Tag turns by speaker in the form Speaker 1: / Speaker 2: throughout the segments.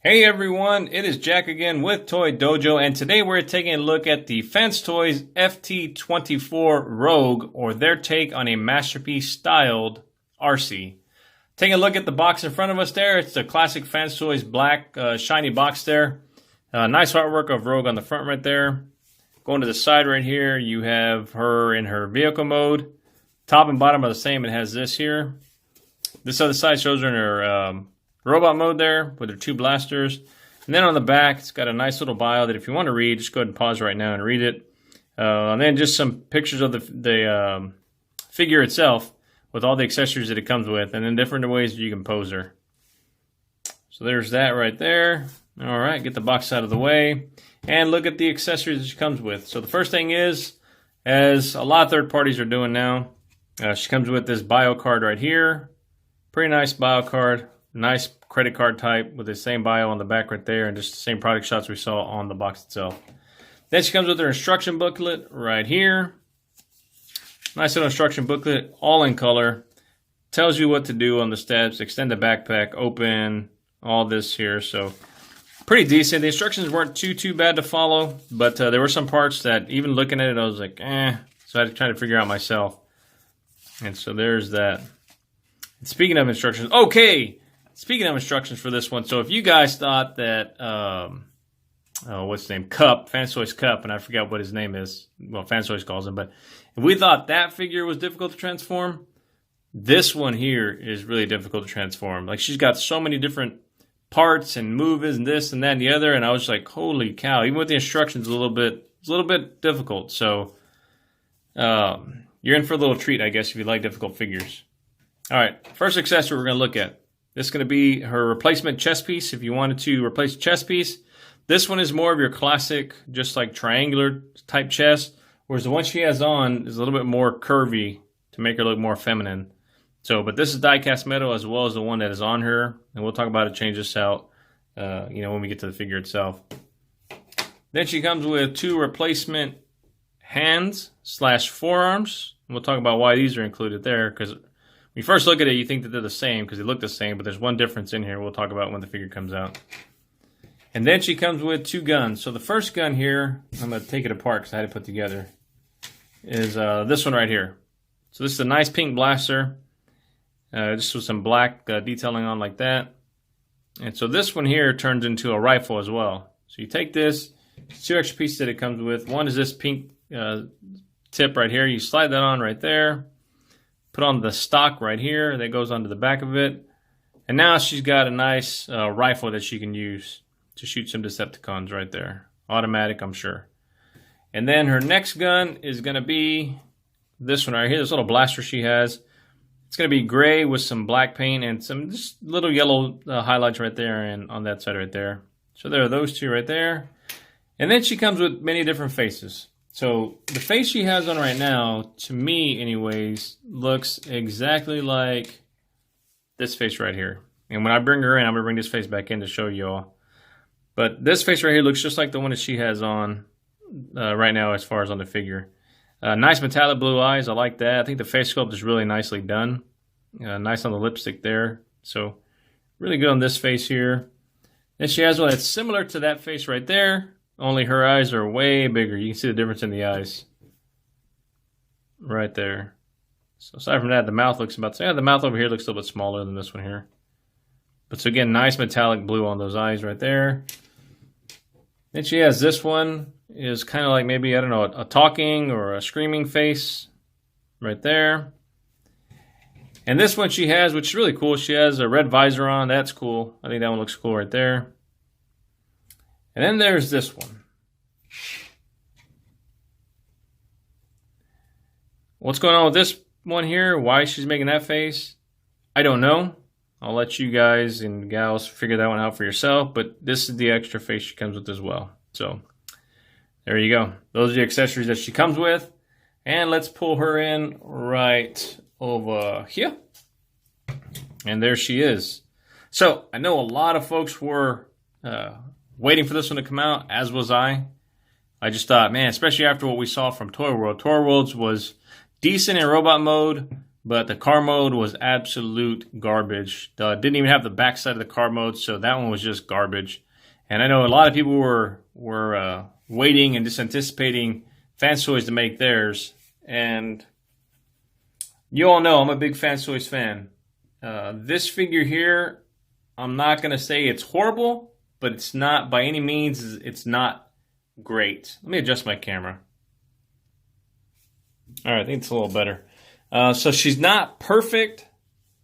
Speaker 1: Hey everyone, it is Jack again with Toy Dojo, and today we're taking a look at the Fence Toys FT24 Rogue, or their take on a masterpiece styled RC. Taking a look at the box in front of us there, it's the classic Fence Toys black shiny box there. Nice artwork of Rogue on the front right there. Going to the side right here, you have her in her vehicle mode. Top and bottom are the same, it has this here. This other side shows her in her robot mode there with her two blasters. And then on the back, it's got a nice little bio that if you want to read, just go ahead and pause right now and read it. And then just some pictures of the figure itself with all the accessories that it comes with, and then different ways you can pose her. So there's that right there. All right, get the box out of the way. And look at the accessories that she comes with. So the first thing is, as a lot of third parties are doing now, she comes with this bio card right here. Pretty nice bio card. Nice credit card type with the same bio on the back right there and just the same product shots we saw on the box itself. Then she comes with her instruction booklet right here. Nice little instruction booklet, all in color. Tells you what to do on the steps, extend the backpack, open, all this here. So pretty decent. The instructions weren't too bad to follow, but there were some parts that even looking at it, I was like, eh. So I had to try to figure out myself. And so there's that. And speaking of instructions, okay. Speaking of instructions for this one, so if you guys thought that, what's his name, Cup, Fence Toys Cup, and I forgot what his name is, well, Fence Toys calls him, but if we thought that figure was difficult to transform, this one here is really difficult to transform. Like, she's got so many different parts and moves and this and that and the other, and I was like, holy cow, even with the instructions, it's a little bit difficult. So, you're in for a little treat, I guess, if you like difficult figures. All right, first accessory we're going to look at. This is going to be her replacement chest piece if you wanted to replace a chest piece. This one is more of your classic, just like triangular type chest, whereas the one she has on is a little bit more curvy to make her look more feminine. So, but this is die-cast metal as well as the one that is on her, and we'll talk about it, change this out, when we get to the figure itself. Then she comes with two replacement hands / forearms. We'll talk about why these are included there, because when you first look at it, you think that they're the same because they look the same, but there's one difference in here we'll talk about when the figure comes out. And then she comes with two guns. So the first gun here, I'm going to take it apart because I had to put together, is this one right here. So this is a nice pink blaster, just with some black detailing on like that. And so this one here turns into a rifle as well. So you take this, two extra pieces that it comes with. One is this pink tip right here. You slide that on right there. Put on the stock right here that goes onto the back of it. And now she's got a nice rifle that she can use to shoot some Decepticons right there. Automatic, I'm sure. And then her next gun is going to be this one right here, this little blaster she has. It's going to be gray with some black paint and some just little yellow highlights right there and on that side right there. So there are those two right there. And then she comes with many different faces. So the face she has on right now, to me anyways, looks exactly like this face right here. And when I bring her in, I'm going to bring this face back in to show you all. But this face right here looks just like the one that she has on right now as far as on the figure. Nice metallic blue eyes, I like that. I think the face sculpt is really nicely done. Nice on the lipstick there. So really good on this face here. Then she has one that's similar to that face right there. Only her eyes are way bigger. You can see the difference in the eyes. Right there. So aside from that, the mouth looks about the same. The mouth over here looks a little bit smaller than this one here. But so again, nice metallic blue on those eyes right there. Then she has this one. Is kind of like maybe, I don't know, a talking or a screaming face. Right there. And this one she has, which is really cool. She has a red visor on. That's cool. I think that one looks cool right there. And then there's this one. What's going on with this one here? Why she's making that face? I don't know. I'll let you guys and gals figure that one out for yourself. But this is the extra face she comes with as well. So there you go. Those are the accessories that she comes with. And let's pull her in right over here. And there she is. So I know a lot of folks were waiting for this one to come out, as was I. I just thought, man, especially after what we saw from Toy World. Toy World's was decent in robot mode, but the car mode was absolute garbage. Didn't even have the backside of the car mode, so that one was just garbage. And I know a lot of people were waiting and just anticipating Fans Toys to make theirs. And you all know I'm a big Fans Toys fan. This figure here, I'm not going to say it's horrible, but it's not by any means, it's not great. Let me adjust my camera. All right, I think it's a little better. So she's not perfect.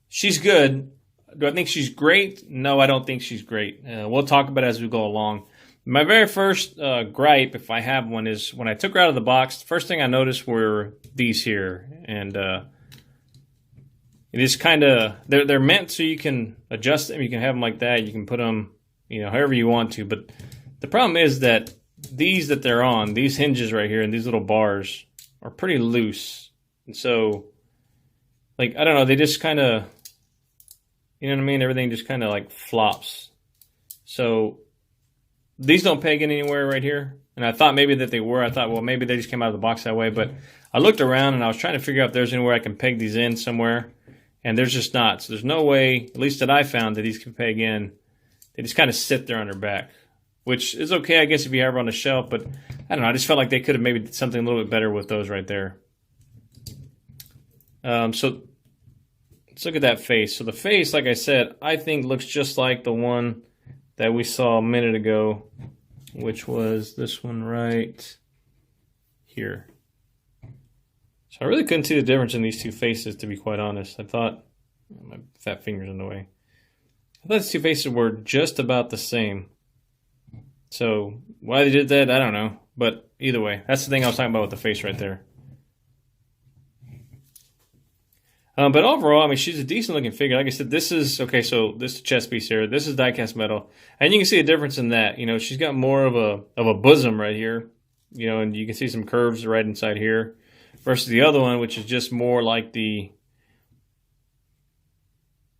Speaker 1: She's good. Do I think she's great? No, I don't think she's great. We'll talk about it as we go along. My very first gripe, if I have one, is when I took her out of the box, the first thing I noticed were these here. And it is kind of, they're meant so you can adjust them. You can have them like that. You can put them, however you want to. But the problem is that these that they're on, these hinges right here and these little bars are pretty loose. And so, like, I don't know, they just kind of, you know what I mean? Everything just kind of like flops. So these don't peg in anywhere right here. And I thought maybe that they were. I thought, well, maybe they just came out of the box that way. But I looked around and I was trying to figure out if there's anywhere I can peg these in somewhere. And there's just not. So there's no way, at least that I found, that these can peg in. They just kind of sit there on their back, which is okay, I guess, if you have her on the shelf. But I don't know. I just felt like they could have maybe did something a little bit better with those right there. So let's look at that face. So the face, like I said, I think looks just like the one that we saw a minute ago, which was this one right here. So I really couldn't see the difference in these two faces, to be quite honest. I thought, my fat finger's in the way. I thought these two faces were just about the same. So why they did that, I don't know. But either way, that's the thing I was talking about with the face right there. But overall, I mean, she's a decent looking figure. Like I said, this is, okay, so this is the chest piece here. This is die-cast metal. And you can see a difference in that. She's got more of a bosom right here. And you can see some curves right inside here. Versus the other one, which is just more like the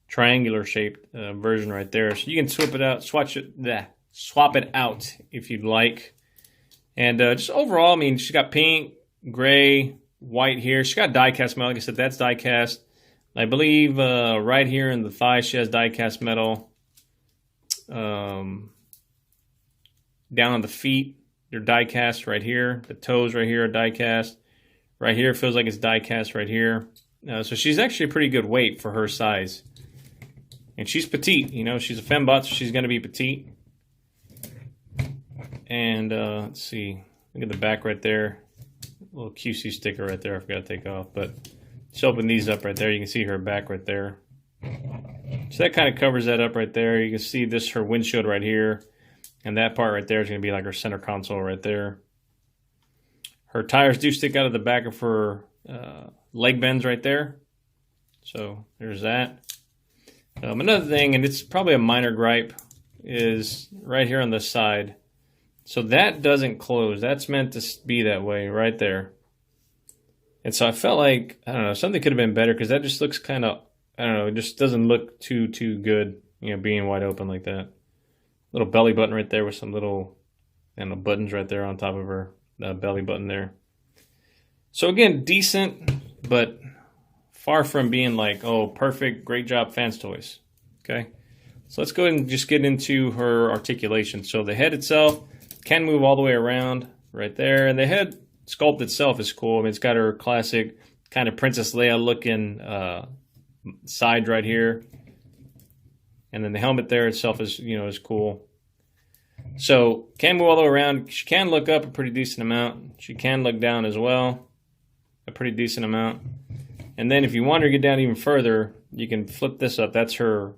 Speaker 1: triangular shaped version right there. So you can swap it out if you'd like. And just overall, I mean, she's got pink, gray, white here. She's got die-cast metal. Like I said, that's die-cast. I believe right here in the thigh, she has die-cast metal. Down on the feet, they're die-cast right here. The toes right here are die-cast. Right here feels like it's die-cast right here. So she's actually a pretty good weight for her size. And she's petite. She's a fembot, so she's going to be petite. And let's see. Look at the back right there. A little QC sticker right there I forgot to take off. But just open these up right there. You can see her back right there. So that kind of covers that up right there. You can see this, her windshield right here. And that part right there is going to be like her center console right there. Her tires do stick out of the back of her leg bends right there. So there's that. Another thing, and it's probably a minor gripe, is right here on the side. So that doesn't close. That's meant to be that way right there. And so I felt like, I don't know, something could have been better because that just looks kind of, I don't know, it just doesn't look too good, being wide open like that. Little belly button right there with some little, buttons right there on top of her belly button there. So again, decent, but far from being like, oh, perfect, great job, Fans Toys. Okay, so let's go ahead and just get into her articulation. So the head itself can move all the way around right there, and the head sculpt itself is cool. I mean, it's got her classic kind of Princess Leia looking side right here, and then the helmet there itself is is cool. So can move all the way around. She can look up a pretty decent amount. She can look down as well, a pretty decent amount. And then if you want her to get down even further, you can flip this up. That's her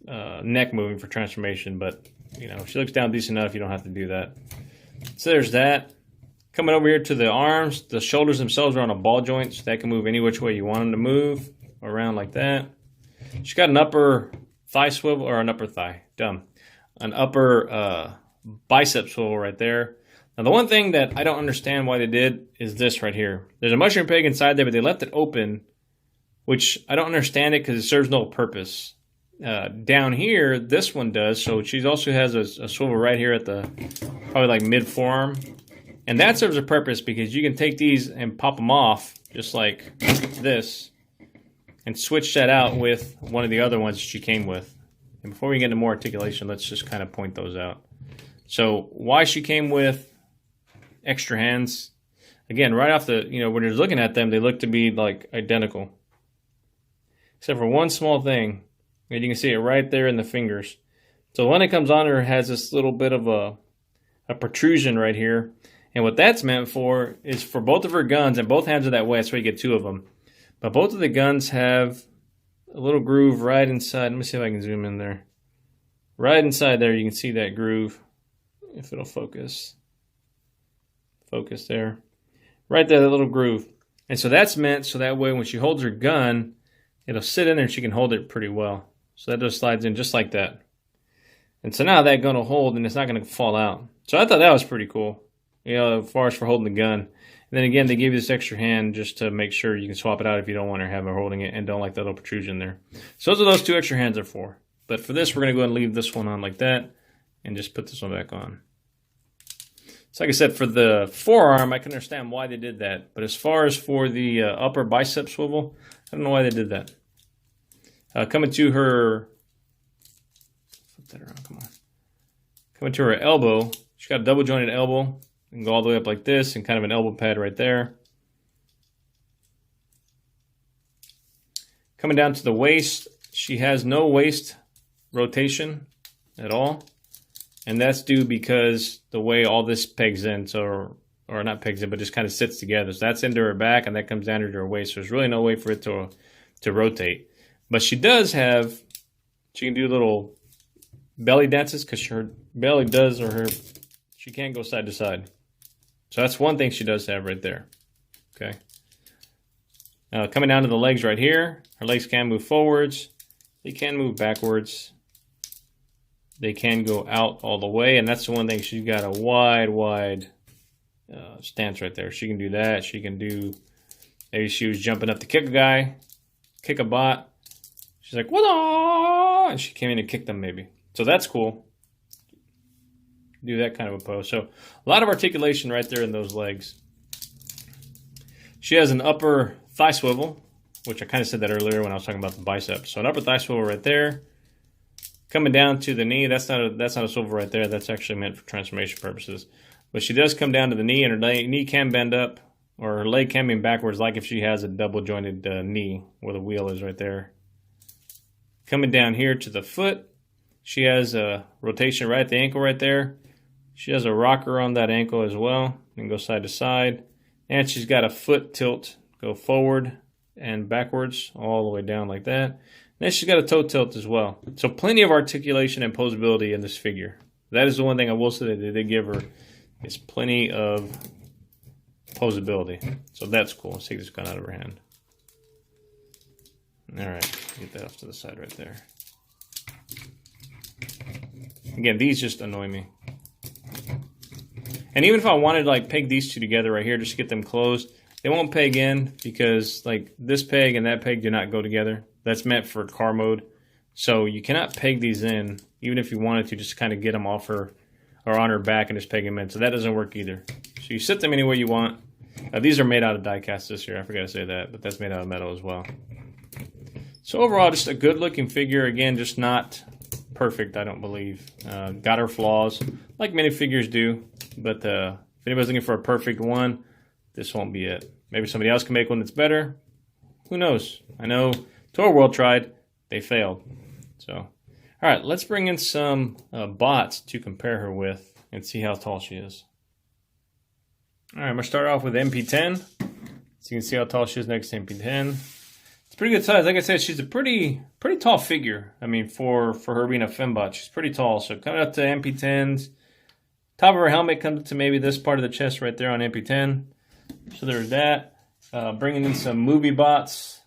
Speaker 1: neck moving for transformation. But if she looks down decent enough, you don't have to do that. So there's that. Coming over here to the arms, the shoulders themselves are on a ball joint, so that can move any which way you want them to move around like that. She's got an upper thigh swivel, or an upper thigh, an upper bicep swivel right there. Now the one thing that I don't understand why they did is this right here. There's a mushroom peg inside there, but they left it open, which I don't understand it because it serves no purpose. Down here, this one does, so she also has a swivel right here at the, probably like mid forearm. And that serves a purpose because you can take these and pop them off just like this. and switch that out with one of the other ones she came with. And before we get into more articulation, let's just kind of point those out. So why she came with extra hands. Again, right off the, when you're looking at them, they look to be like identical. Except for one small thing. And you can see it right there in the fingers. So the one that comes on her has this little bit of a protrusion right here. And what that's meant for is for both of her guns, and both hands are that way, that's why you get two of them. But both of the guns have a little groove right inside. Let me see if I can zoom in there. Right inside there, you can see that groove. If it'll focus. Focus there. Right there, that little groove. And so that's meant so that way when she holds her gun, it'll sit in there and she can hold it pretty well. So that just slides in just like that. And so now that gun will hold and it's not going to fall out. So I thought that was pretty cool, as far as for holding the gun. And then again, they give you this extra hand just to make sure you can swap it out if you don't want her have her holding it and don't like that little protrusion there. So those are those two extra hands are for. But for this, we're going to go ahead and leave this one on like that and just put this one back on. So like I said, for the forearm, I can understand why they did that. But as far as for the upper bicep swivel, I don't know why they did that. Coming to her, flip that around, come on. Coming to her elbow, she's got a double jointed elbow. You can go all the way up like this and kind of an elbow pad right there. Coming down to the waist, she has no waist rotation at all. And that's due because the way all this pegs in, so or not pegs in, but just kind of sits together. So that's into her back, and that comes down to her waist. So there's really no way for it to rotate. But she does have, she can do little belly dances because her belly does, she can go side to side. So that's one thing she does have right there. Okay. Now coming down to the legs right here, her legs can move forwards. They can move backwards. They can go out all the way, and that's the one thing. She's got a wide stance right there. She can do that. She can do, maybe she was jumping up to kick a guy, kick a bot. She's like, what? And she came in and kicked them maybe. So that's cool. Do that kind of a pose. So a lot of articulation right there in those legs. She has an upper thigh swivel, which I kind of said that earlier when I was talking about the biceps. So an upper thigh swivel right there. Coming down to the knee, that's not a swivel right there. That's actually meant for transformation purposes. But she does come down to the knee, and her knee can bend up, or her leg can bend backwards, like if she has a double jointed knee where the wheel is right there. Coming down here to the foot, she has a rotation right at the ankle right there. She has a rocker on that ankle as well, and go side to side. And she's got a foot tilt, go forward and backwards, all the way down like that. Then she's got a toe tilt as well. So plenty of articulation and posability in this figure. That is the one thing I will say that they did give her, is plenty of posability. So that's cool. Let's take this gun out of her hand. All right, get that off to the side right there. Again, these just annoy me. And even if I wanted to like peg these two together right here, just to get them closed, they won't peg in because like this peg and that peg do not go together. That's meant for car mode. So you cannot peg these in, even if you wanted to, just to kind of get them off her or on her back and just peg them in. So that doesn't work either. So you sit them any way you want. These are made out of die cast this year. I forgot to say that, but that's made out of metal as well. So overall, just a good looking figure. Again, just not perfect, I don't believe. Got her flaws, like many figures do. But if anybody's looking for a perfect one, this won't be it. Maybe somebody else can make one that's better. Who knows? I know Toy World tried. They failed. So, all right, let's bring in some bots to compare her with and see how tall she is. All right, I'm going to start off with MP10. So you can see how tall she is next to MP10. It's a pretty good size. Like I said, she's a pretty tall figure. I mean, for her being a fembot, she's pretty tall. So coming up to MP10's, top of her helmet comes to maybe this part of the chest right there on MP10. So there's that. Bringing in some movie bots.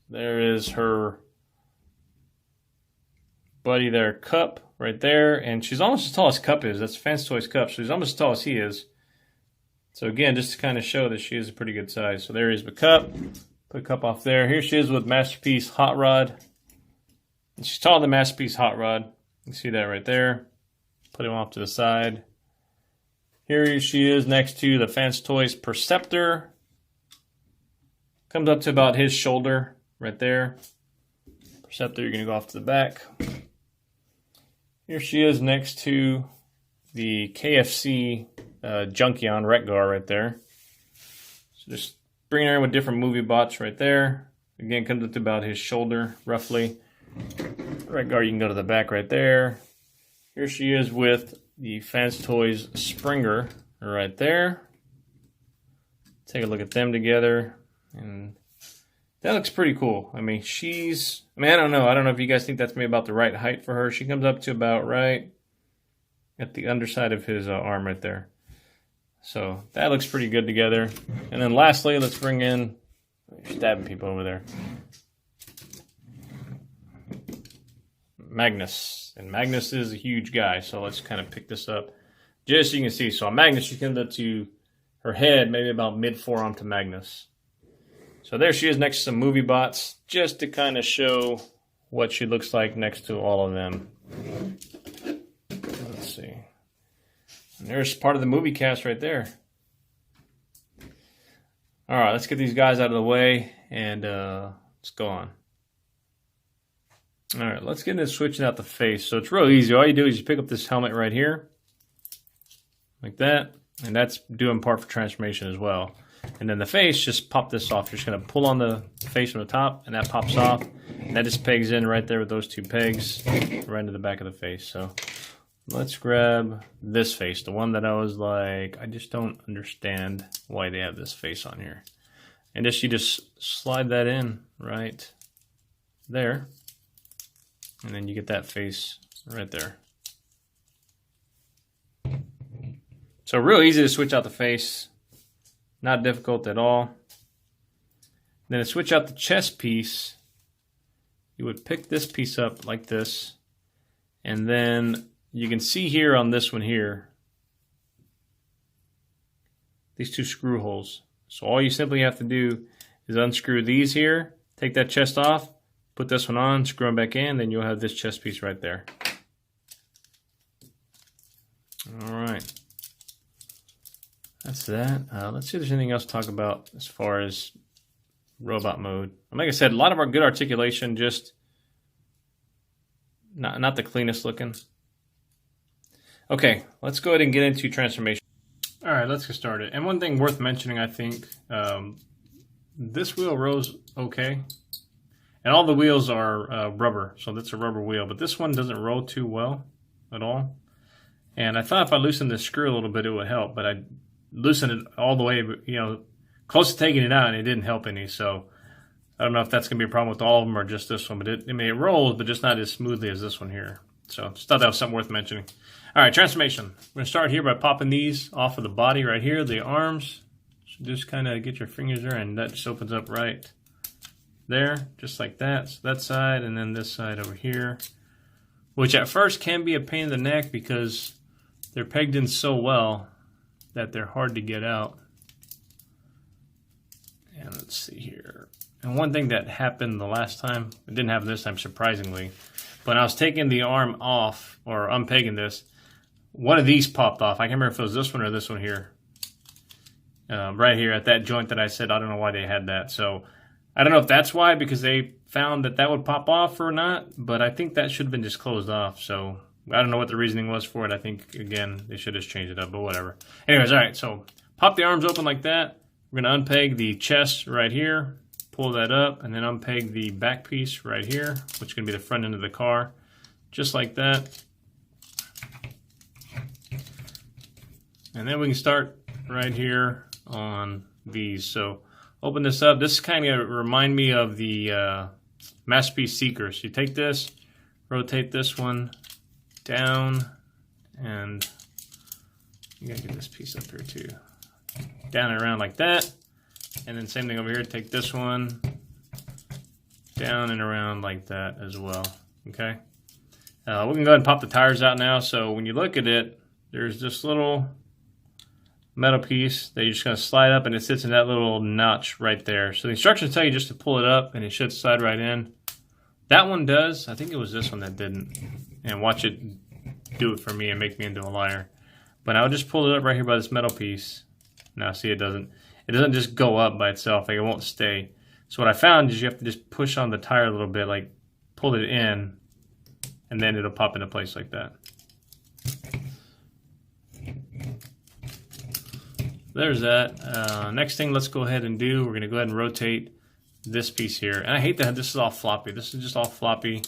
Speaker 1: There is her buddy there, Cup, right there. And she's almost as tall as Cup is. That's Fancy Toys Cup. So she's almost as tall as he is. So again, just to kind of show that she is a pretty good size. So there is the Cup. Put Cup off there. Here she is with Masterpiece Hot Rod. And she's taller than Masterpiece Hot Rod. You can see that right there. Put him off to the side. Here she is next to the Fancy Toys Perceptor. Comes up to about his shoulder right there. Perceptor, you're going to go off to the back. Here she is next to the KFC Junkion Rec Guard right there. So just bringing her in with different movie bots right there. Again, comes up to about his shoulder, roughly. Rec Guard, you can go to the back right there. Here she is with the Fans Toys Springer right there. Take a look at them together. And that looks pretty cool. I mean, I don't know. I don't know if you guys think that's maybe about the right height for her. She comes up to about right at the underside of his arm right there. So that looks pretty good together. And then lastly, let's bring in, stabbing people over there, Magnus. And Magnus is a huge guy, so let's kind of pick this up just so you can see. So on Magnus, she comes up to her head, maybe about mid-forearm to Magnus. So there she is next to some movie bots, just to kind of show what she looks like next to all of them. Let's see. And there's part of the movie cast right there. All right, let's get these guys out of the way, and let's go on. All right, let's get into switching out the face. So it's real easy. All you do is you pick up this helmet right here, like that, and that's doing part for transformation as well. And then the face, just pop this off. You're just going to pull on the face from the top, and that pops off. And that just pegs in right there with those two pegs right into the back of the face. So let's grab this face, the one that I was like, I just don't understand why they have this face on here. And you just slide that in right there. And then you get that face right there. So real easy to switch out the face. Not difficult at all. Then to switch out the chest piece, you would pick this piece up like this. And then you can see here on this one here, these two screw holes. So all you simply have to do is unscrew these here, take that chest off, put this one on, screw them back in, then you'll have this chest piece right there. All right. That's that. Let's see if there's anything else to talk about as far as robot mode. Like I said, a lot of our good articulation, just not the cleanest looking. Okay, let's go ahead and get into transformation. All right, let's get started. And one thing worth mentioning, I think, this wheel rolls okay. And all the wheels are rubber, so that's a rubber wheel. But this one doesn't roll too well at all. And I thought if I loosened the screw a little bit, it would help. But I loosened it all the way, close to taking it out, and it didn't help any. So I don't know if that's going to be a problem with all of them or just this one. But it rolls, but just not as smoothly as this one here. So just thought that was something worth mentioning. All right, transformation. We're going to start here by popping these off of the body right here, the arms. So just kind of get your fingers there, and that just opens up right there, just like that. So that side, and then this side over here, which at first can be a pain in the neck because they're pegged in so well that they're hard to get out. And let's see here. And one thing that happened the last time, it didn't happen this time surprisingly, but when I was taking the arm off or unpegging this, one of these popped off. I can't remember if it was this one or this one here. Right here at that joint that I said, I don't know why they had that. So I don't know if that's why, because they found that would pop off or not, but I think that should have been just closed off. So I don't know what the reasoning was for it. I think, again, they should have just changed it up, but whatever. Anyways, all right, so pop the arms open like that. We're going to unpeg the chest right here, pull that up, and then unpeg the back piece right here, which is going to be the front end of the car, just like that. And then we can start right here on these. So open this up. This kind of remind me of the Masterpiece Seeker. So you take this, rotate this one down, and you gotta get this piece up here too. Down and around like that. And then same thing over here, take this one down and around like that as well. Okay. We can go ahead and pop the tires out now. So when you look at it, there's this little metal piece that you're just going to slide up, and it sits in that little notch right there. So the instructions tell you just to pull it up, and it should slide right in. That one does. I think it was this one that didn't. And watch it do it for me and make me into a liar. But I'll just pull it up right here by this metal piece. Now see, it doesn't just go up by itself. Like, it won't stay. So what I found is you have to just push on the tire a little bit, like pull it in, and then it'll pop into place like that. There's that. Next thing let's go ahead and do, we're going to go ahead and rotate this piece here. And I hate that this is all floppy. This is just all floppy.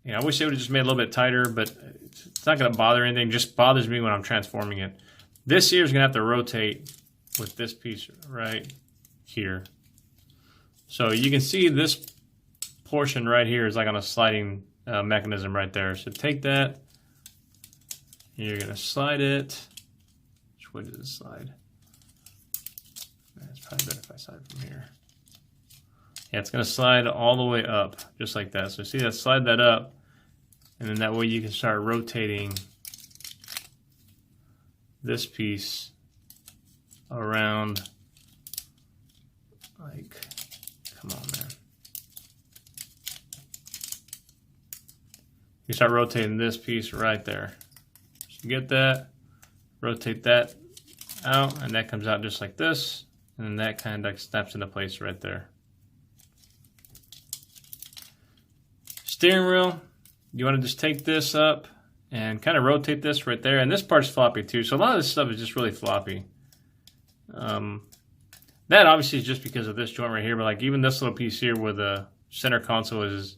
Speaker 1: You know, I wish they would have just made it a little bit tighter, but it's not going to bother anything. It just bothers me when I'm transforming it. This here is going to have to rotate with this piece right here. So you can see this portion right here is like on a sliding mechanism right there. So take that. You're going to slide it. Which way does it slide? It's probably better if I slide from here. Yeah, it's going to slide all the way up, just like that. So see that, slide that up, and then that way you can start rotating this piece around, like, come on, man. You start rotating this piece right there. So you get that, rotate that out, and that comes out just like this, and then that kind of snaps into place right there. Steering wheel, you want to just take this up and kind of rotate this right there, and this part's floppy too, so a lot of this stuff is just really floppy. That obviously is just because of this joint right here, but like even this little piece here where the center console is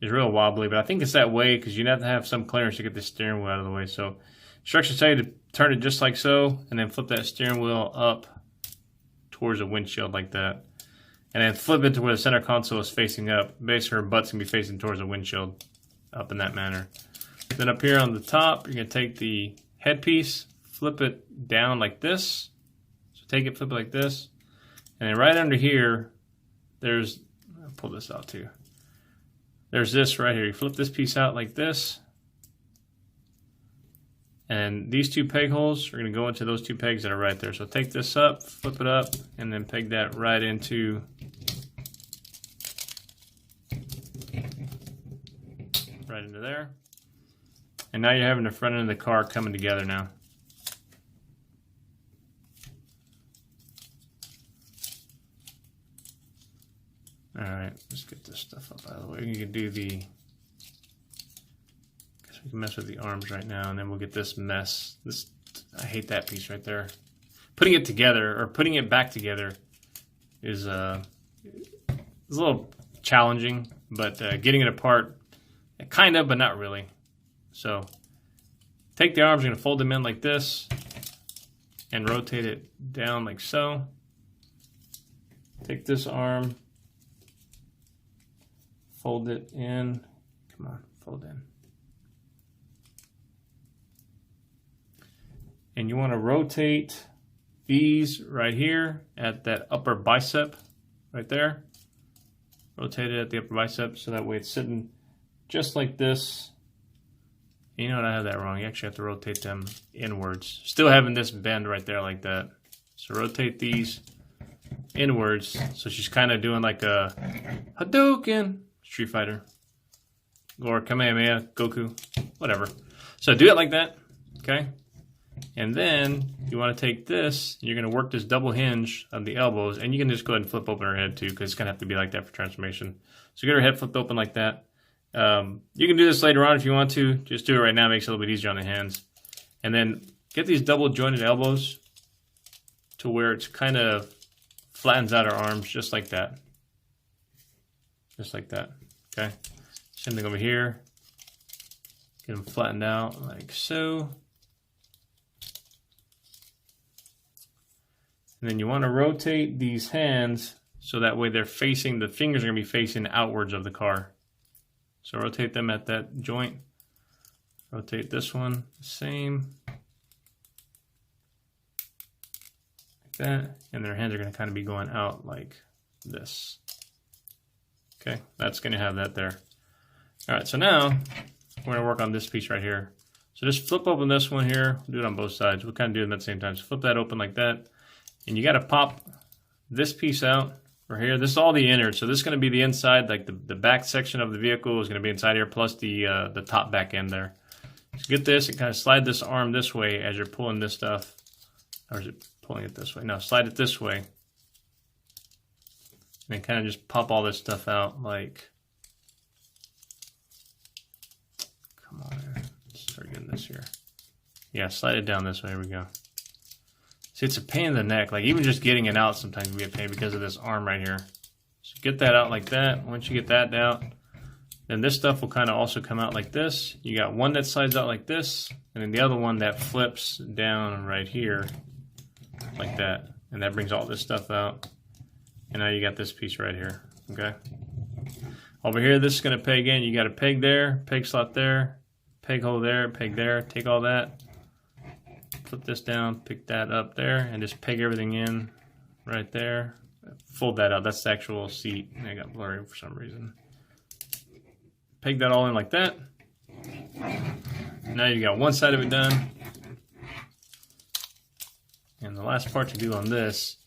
Speaker 1: real wobbly, but I think it's that way because you have to have some clearance to get the steering wheel out of the way. So instructions tell you to turn it just like so, and then flip that steering wheel up towards the windshield like that. And then flip it to where the center console is facing up. Basically, her butt's going to be facing towards the windshield up in that manner. Then up here on the top, you're going to take the headpiece, flip it down like this. So take it, flip it like this. And then right under here, there's, I'll pull this out too. There's this right here. You flip this piece out like this. And these two peg holes are going to go into those two pegs that are right there. So take this up, flip it up, and then peg that right into there. And now you're having the front end of the car coming together now. Alright, let's get this stuff up out of the way. You can do the, we can mess with the arms right now, and then we'll get this mess. This, I hate that piece right there. Putting it together, or putting it back together, is a little challenging, but getting it apart, kind of, but not really. So take the arms, you're going to fold them in like this, and rotate it down like so. Take this arm, fold it in. Come on, fold in. And you want to rotate these right here at that upper bicep right there. Rotate it at the upper bicep so that way it's sitting just like this. You know what, I have that wrong. You actually have to rotate them inwards. Still having this bend right there like that. So rotate these inwards. So she's kind of doing like a Hadouken, Street Fighter, or Kamehameha, Goku, whatever. So do it like that, okay? And then you want to take this, you're going to work this double hinge of the elbows, and you can just go ahead and flip open her head too, because it's going to have to be like that for transformation. So get her head flipped open like that. You can do this later on if you want to. Just do it right now, it makes it a little bit easier on the hands. And then get these double jointed elbows to where it's kind of flattens out her arms just like that. Just like that, okay? Same thing over here. Get them flattened out like so. And then you want to rotate these hands so that way they're facing, the fingers are going to be facing outwards of the car. So rotate them at that joint. Rotate this one, the same. Like that. And their hands are going to kind of be going out like this. Okay, that's going to have that there. All right, so now we're going to work on this piece right here. So just flip open this one here. We'll do it on both sides. We'll kind of do them at the same time. So flip that open like that. And you got to pop this piece out right here. This is all the innards. So this is going to be the inside, like the back section of the vehicle is going to be inside here, plus the top back end there. So get this and kind of slide this arm this way as you're pulling this stuff. Or is it pulling it this way? No, slide it this way. And then kind of just pop all this stuff out like, come on, let's start getting this here. Yeah, slide it down this way, here we go. See, it's a pain in the neck, like even just getting it out sometimes can be a pain because of this arm right here. So get that out like that. Once you get that out, then this stuff will kind of also come out like this. You got one that slides out like this, and then the other one that flips down right here like that. And that brings all this stuff out. And now you got this piece right here, okay? Over here, this is gonna peg in. You got a peg there, peg slot there, peg hole there, peg there. Take all that, flip this down, pick that up there, and just peg everything in right there. Fold that out, that's the actual seat. I got blurry for some reason. Peg that all in like that. Now you got one side of it done. And the last part to do on this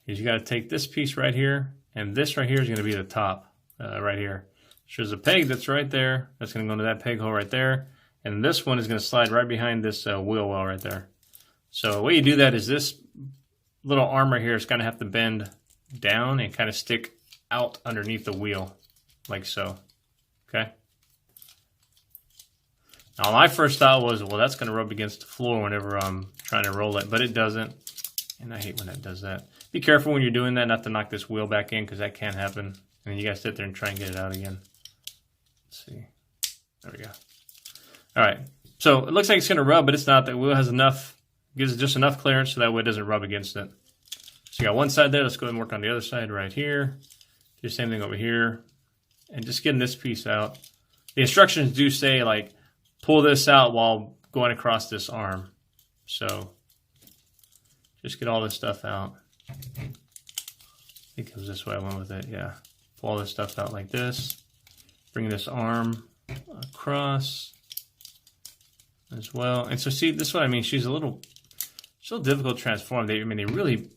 Speaker 1: is you got to take this piece right here, and this right here is going to be the top right here. So there's a peg that's right there. That's going to go into that peg hole right there. And this one is going to slide right behind this wheel well right there. So the way you do that is this little arm right here is going to have to bend down and kind of stick out underneath the wheel, like so. Okay. Now my first thought was, well, that's going to rub against the floor whenever I'm trying to roll it, but it doesn't. And I hate when that does that. Be careful when you're doing that not to knock this wheel back in, because that can happen. And then you guys sit there and try and get it out again. Let's see. There we go. All right. So it looks like it's going to rub, but it's not. The wheel has enough, gives it just enough clearance so that way it doesn't rub against it. So you got one side there. Let's go ahead and work on the other side right here. Do the same thing over here. And just getting this piece out. The instructions do say, like, pull this out while going across this arm. So just get all this stuff out. I think it was this way I went with it, yeah. Pull all this stuff out like this. Bring this arm across as well. And so see, this is what I mean. She's a little difficult to transform. I mean, they really,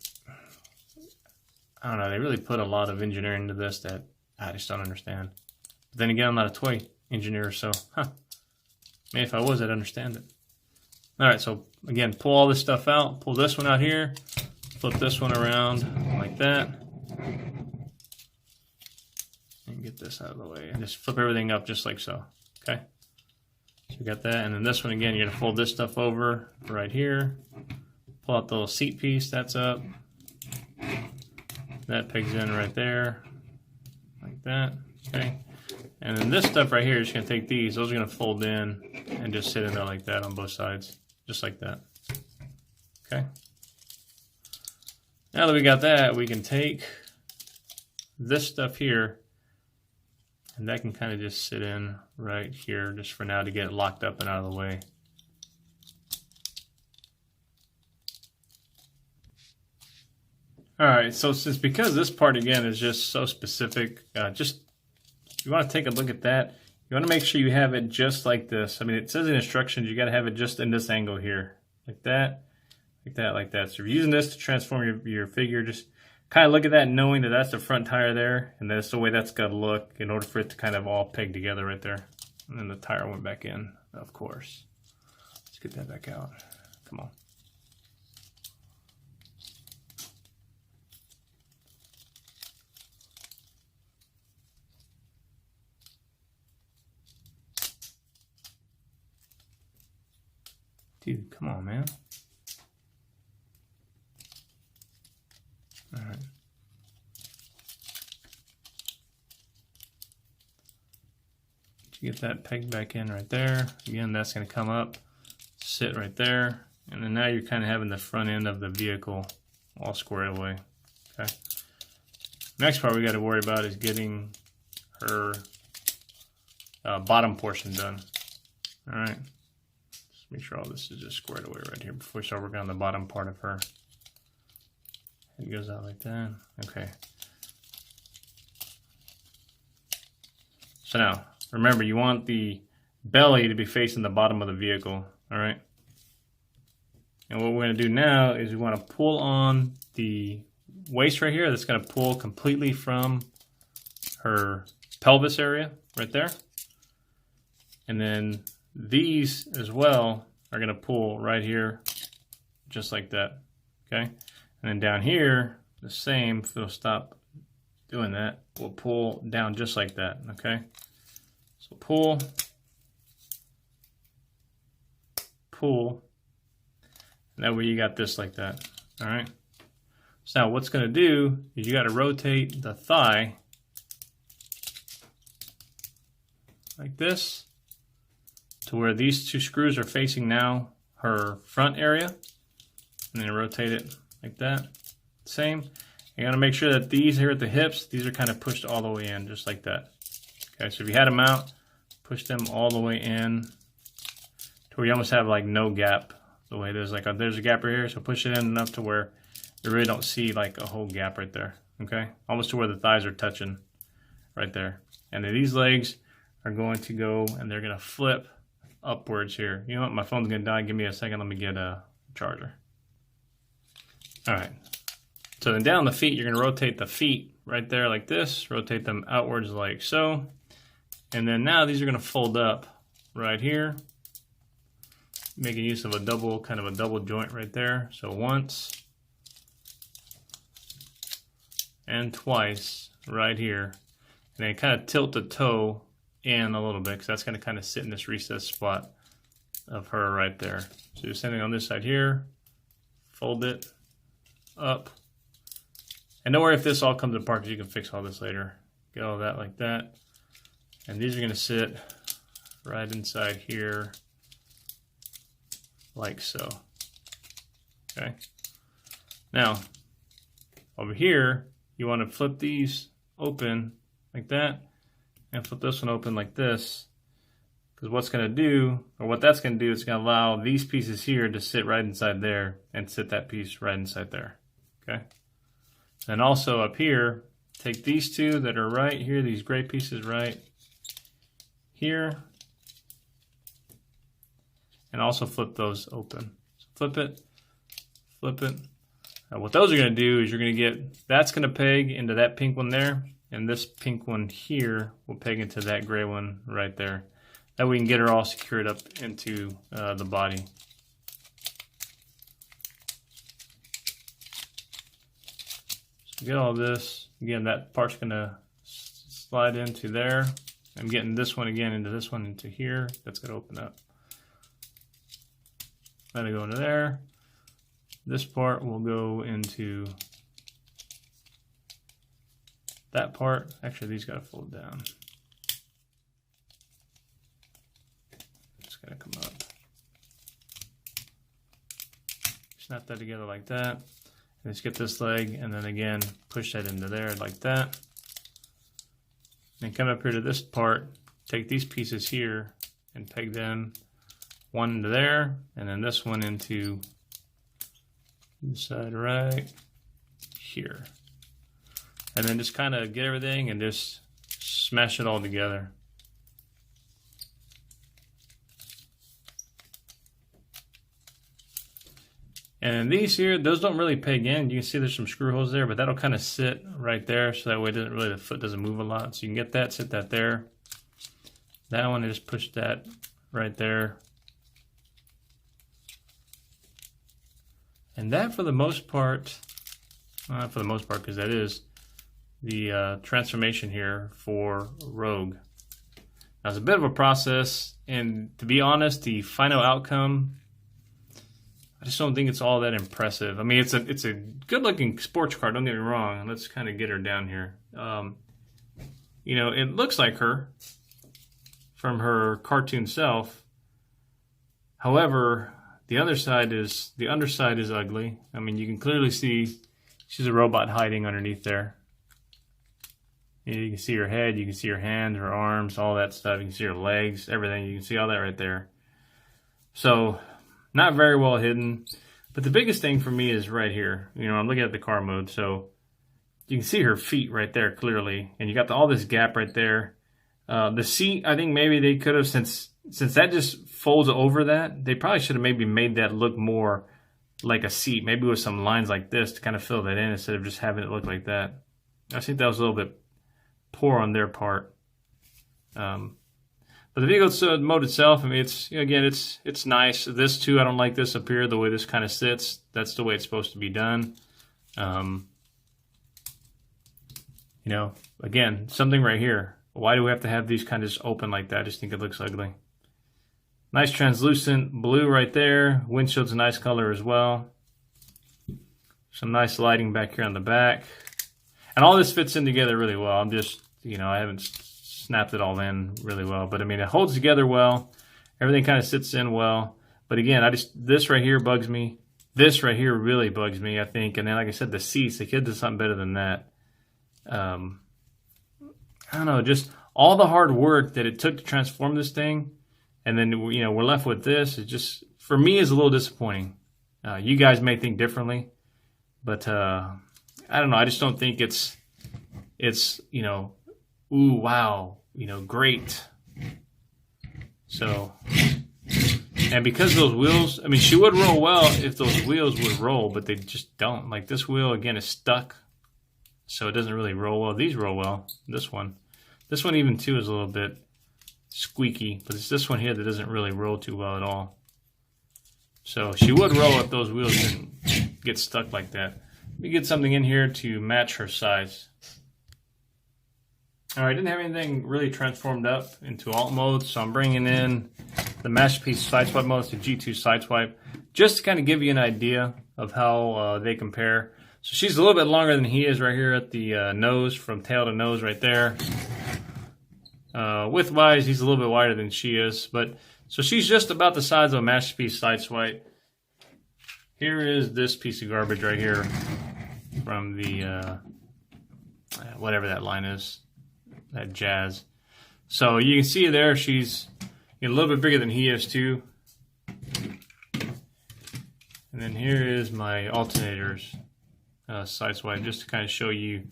Speaker 1: I don't know, they really put a lot of engineering into this that I just don't understand. But then again, I'm not a toy engineer, so, maybe if I was, I'd understand it. All right, so again, pull all this stuff out. Pull this one out here. Flip this one around like that. And get this out of the way. And just flip everything up just like so, okay? So you got that, and then this one again, you're gonna fold this stuff over right here. Pull out the little seat piece, that's up. That pegs in right there, like that, okay? And then this stuff right here, you're just gonna take these, those are gonna fold in and just sit in there like that on both sides, just like that, okay? Now that we got that, we can take this stuff here, and that can kind of just sit in right here just for now to get it locked up and out of the way. All right, so because this part again is just so specific, you want to take a look at that. You want to make sure you have it just like this. I mean, it says in instructions you got to have it just in this angle here, like that, like that, like that. So if you're using this to transform your figure, just kind of look at that knowing that that's the front tire there, and that's the way that's got to look in order for it to kind of all peg together right there. And then the tire went back in, of course. Let's get that back out. Come on. Dude, come on, man. All right. You get that pegged back in right there. Again, that's going to come up, sit right there, and then now you're kind of having the front end of the vehicle all squared away. Okay. Next part we got to worry about is getting her bottom portion done. All right. Make sure all this is just squared away right here before we start working on the bottom part of her. It goes out like that. Okay. So now, remember, you want the belly to be facing the bottom of the vehicle. All right. And what we're going to do now is we want to pull on the waist right here. That's going to pull completely from her pelvis area right there. And then these as well are going to pull right here, just like that, okay? And then down here, the same, it'll stop doing that, we'll pull down just like that, okay? So pull, pull, and that way you got this like that, all right? So now what's gonna do is you gotta rotate the thigh like this to where these two screws are facing now her front area, and then rotate it like that. Same. You gotta make sure that these here at the hips, these are kind of pushed all the way in, just like that. Okay, so if you had them out, push them all the way in to where you almost have like no gap. The way there's like there's a gap right here, so push it in enough to where you really don't see like a whole gap right there. Okay, almost to where the thighs are touching right there. And then these legs are going to go and they're gonna flip upwards here. You know what? My phone's gonna die. Give me a second. Let me get a charger. All right. So then down the feet, you're gonna rotate the feet right there like this. Rotate them outwards like so. And then now these are gonna fold up right here, making use of a double, kind of a double joint right there. So once and twice right here, and then kind of tilt the toe in a little bit because that's going to kind of sit in this recessed spot of her right there. So you're sitting on this side here, fold it up, and don't worry if this all comes apart because you can fix all this later. Get all that like that, and these are going to sit right inside here like so. Okay. Now over here you want to flip these open like that, and flip this one open like this, because what's going to do, or what that's going to do, is going to allow these pieces here to sit right inside there and sit that piece right inside there. Okay. And also up here, take these two that are right here, these gray pieces right here, and also flip those open. So flip it, flip it. Now what those are going to do is you're going to get, that's going to peg into that pink one there, and this pink one here will peg into that gray one right there. That way we can get her all secured up into the body. So get all this. Again, that part's going to slide into there. I'm getting this one again into this one into here. That's going to open up. That'll go into there. This part will go into that part. Actually, these got to fold down. It's going to come up. Snap that together like that. And just get this leg, and then again, push that into there like that. Then come up here to this part, take these pieces here and peg them one into there, and then this one into this side right here. And then just kind of get everything and just smash it all together. And these here, those don't really peg in. You can see there's some screw holes there, but that'll kind of sit right there, so that way it doesn't really, the foot doesn't move a lot. So you can get that, sit that there. That one, just push that right there. And that, for the most part, not for the most part, because that is the transformation here for Rogue. Now, it's a bit of a process, and to be honest, the final outcome, I just don't think it's all that impressive. I mean, it's a good-looking sports car, don't get me wrong. Let's kind of get her down here. You know, it looks like her from her cartoon self. However, the underside is ugly. I mean, you can clearly see she's a robot hiding underneath there. You can see her head, you can see her hands, her arms, all that stuff. You can see her legs, everything. You can see all that right there. So, not very well hidden. But the biggest thing for me is right here. You know, I'm looking at the car mode, so you can see her feet right there clearly. And you got all this gap right there. The seat, I think maybe they could have, since that just folds over that, they probably should have maybe made that look more like a seat. Maybe with some lines like this to kind of fill that in instead of just having it look like that. I think that was a little bit poor on their part. But the vehicle mode itself, I mean, it's nice. This too, I don't like this up here, the way this kind of sits. That's the way it's supposed to be done. You know, again, something right here. Why do we have to have these kind of just open like that? I just think it looks ugly. Nice translucent blue right there. Windshield's a nice color as well. Some nice lighting back here on the back. And all this fits in together really well. I'm just, you know, I haven't snapped it all in really well. But I mean, it holds together well. Everything kind of sits in well. But again, this right here bugs me. This right here really bugs me, I think. And then, like I said, the seats, they could do something better than that. I don't know, just all the hard work that it took to transform this thing. And then, you know, we're left with this. It just, for me, is a little disappointing. You guys may think differently. But I don't know. I just don't think it's you know, ooh, wow, you know, great. So, and because those wheels, I mean, she would roll well if those wheels would roll, but they just don't. Like this wheel, again, is stuck. So it doesn't really roll well. These roll well. This one even too is a little bit squeaky, but it's this one here that doesn't really roll too well at all. So she would roll if those wheels didn't get stuck like that. Let me get something in here to match her size. All right, I didn't have anything really transformed up into alt mode, so I'm bringing in the Masterpiece Sideswipe mode to G2 Sideswipe, just to kind of give you an idea of how they compare. So she's a little bit longer than he is right here at the nose, from tail to nose right there. Width-wise, he's a little bit wider than she is, but so she's just about the size of a Masterpiece Sideswipe. Here is this piece of garbage right here from the whatever that line is, that Jazz. So you can see there she's a little bit bigger than he is too. And then here is my alternators Sideswipe, just to kind of show you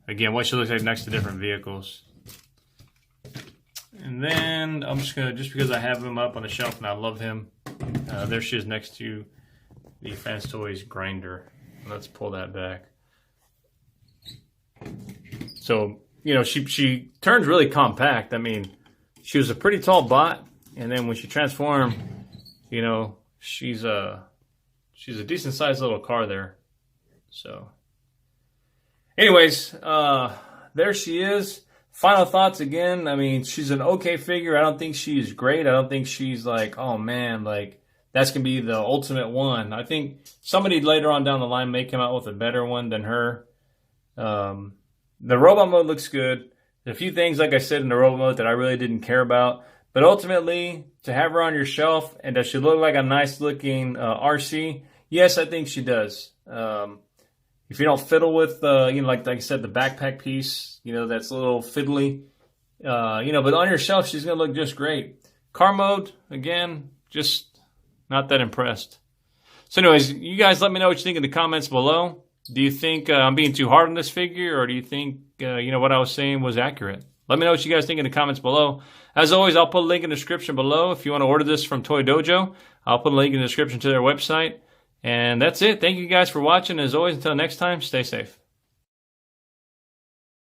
Speaker 1: again what she looks like next to different vehicles. And then I'm just gonna, just because I have him up on the shelf and I love him, there she is next to the Fans Toys grinder. Let's pull that back. So, you know, she turns really compact. I mean, she was a pretty tall bot, and then when she transformed, you know, she's a decent sized little car there. So, anyways, there she is. Final thoughts again. I mean, she's an okay figure. I don't think she's great. I don't think she's like, oh man, like that's gonna be the ultimate one. I think somebody later on down the line may come out with a better one than her. The robot mode looks good. There's a few things, like I said, in the robot mode that I really didn't care about. But ultimately, to have her on your shelf, and does she look like a nice looking RC? Yes, I think she does. If you don't fiddle with, you know, like I said, the backpack piece, you know, that's a little fiddly, you know, but on your shelf, she's going to look just great. Car mode, again, just not that impressed. So anyways, you guys let me know what you think in the comments below. Do you think I'm being too hard on this figure, or do you think, you know, what I was saying was accurate? Let me know what you guys think in the comments below. As always, I'll put a link in the description below. If you want to order this from Toy Dojo, I'll put a link in the description to their website. And that's it. Thank you guys for watching. As always, until next time, stay safe.